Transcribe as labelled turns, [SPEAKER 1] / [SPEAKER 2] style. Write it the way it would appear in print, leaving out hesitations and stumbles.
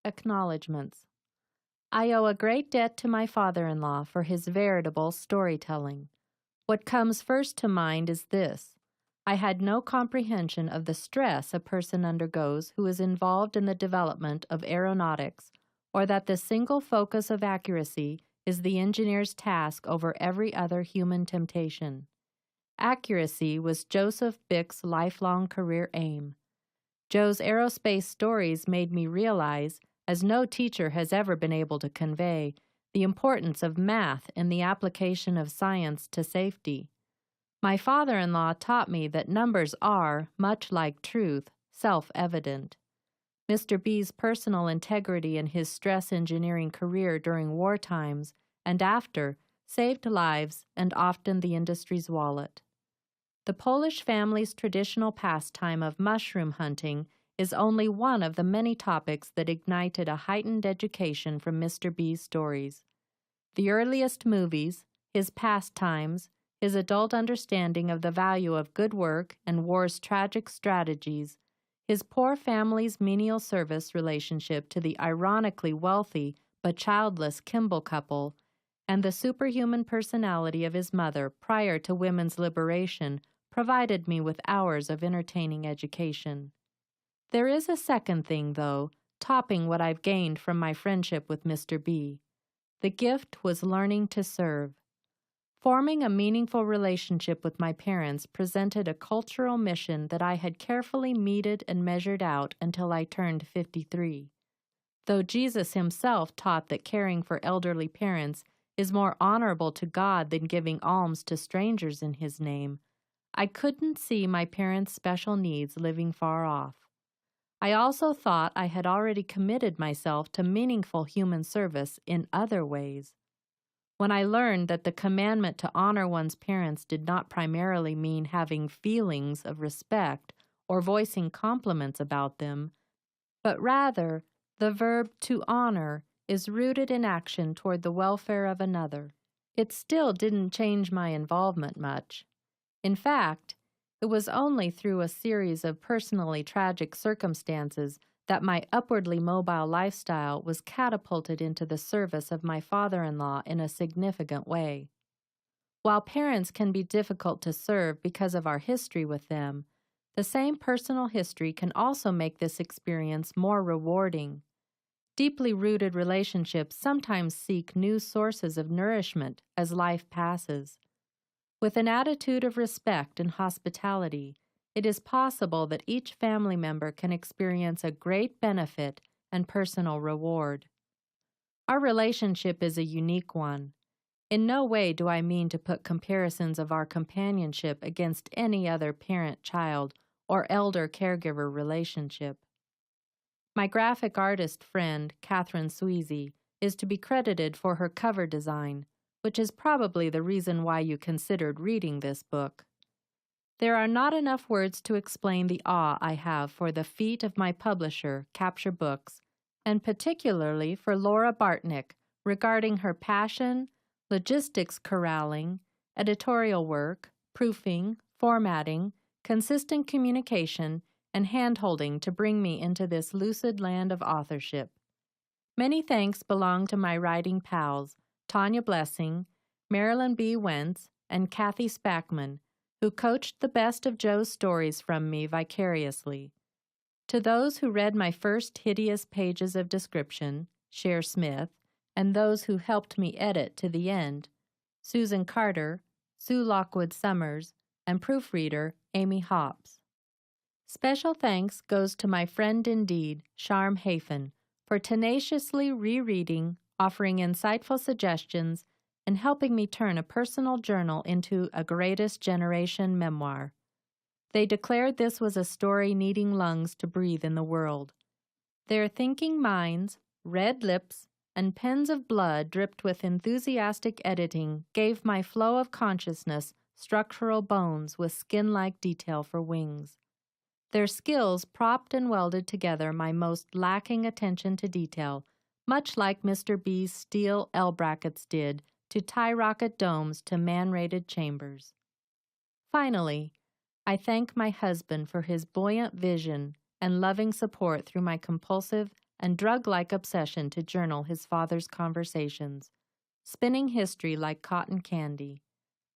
[SPEAKER 1] Acknowledgements. I owe a great debt to my father-in-law for his veritable storytelling. What comes first to mind is this. I had no comprehension of the stress a person undergoes who is involved in the development of aeronautics, or that the single focus of accuracy is the engineer's task over every other human temptation. Accuracy was Joseph Bick's lifelong career aim. Joe's aerospace stories made me realize, as no teacher has ever been able to convey, the importance of math in the application of science to safety. My father-in-law taught me that numbers are, much like truth, self-evident. Mr. B's personal integrity in his stress engineering career during war times and after saved lives and often the industry's wallet. The Polish family's traditional pastime of mushroom hunting is only one of the many topics that ignited a heightened education from Mr. B's stories. The earliest movies, his pastimes, his adult understanding of the value of good work and war's tragic strategies, his poor family's menial service relationship to the ironically wealthy but childless Kimball couple, and the superhuman personality of his mother prior to women's liberation provided me with hours of entertaining education. There is a second thing, though, topping what I've gained from my friendship with Mr. B. The gift was learning to serve. Forming a meaningful relationship with my parents presented a cultural mission that I had carefully meted and measured out until I turned 53. Though Jesus himself taught that caring for elderly parents is more honorable to God than giving alms to strangers in his name, I couldn't see my parents' special needs living far off. I also thought I had already committed myself to meaningful human service in other ways. When I learned that the commandment to honor one's parents did not primarily mean having feelings of respect or voicing compliments about them, but rather the verb to honor is rooted in action toward the welfare of another, it still didn't change my involvement much. In fact, it was only through a series of personally tragic circumstances that my upwardly mobile lifestyle was catapulted into the service of my father-in-law in a significant way. While parents can be difficult to serve because of our history with them, the same personal history can also make this experience more rewarding. Deeply rooted relationships sometimes seek new sources of nourishment as life passes. With an attitude of respect and hospitality, it is possible that each family member can experience a great benefit and personal reward. Our relationship is a unique one. In no way do I mean to put comparisons of our companionship against any other parent-child or elder-caregiver relationship. My graphic artist friend, Catherine Sweezy, is to be credited for her cover design, which is probably the reason why you considered reading this book. There are not enough words to explain the awe I have for the feat of my publisher, Capture Books, and particularly for Laura Bartnick regarding her passion, logistics corralling, editorial work, proofing, formatting, consistent communication, and hand-holding to bring me into this lucid land of authorship. Many thanks belong to my writing pals, Tanya Blessing, Marilyn B. Wentz, and Kathy Spackman, who coached the best of Joe's stories from me vicariously. To those who read my first hideous pages of description, Cher Smith, and those who helped me edit to the end, Susan Carter, Sue Lockwood Summers, and proofreader Amy Hops. Special thanks goes to my friend indeed, Sharm Hafen, for tenaciously rereading, offering insightful suggestions, and helping me turn a personal journal into a greatest generation memoir. They declared this was a story needing lungs to breathe in the world. Their thinking minds, red lips, and pens of blood dripped with enthusiastic editing gave my flow of consciousness structural bones with skin-like detail for wings. Their skills propped and welded together my most lacking attention to detail, much like Mr. B's steel L-brackets did to tie rocket domes to man-rated chambers. Finally, I thank my husband for his buoyant vision and loving support through my compulsive, and drug-like obsession to journal his father's conversations, spinning history like cotton candy.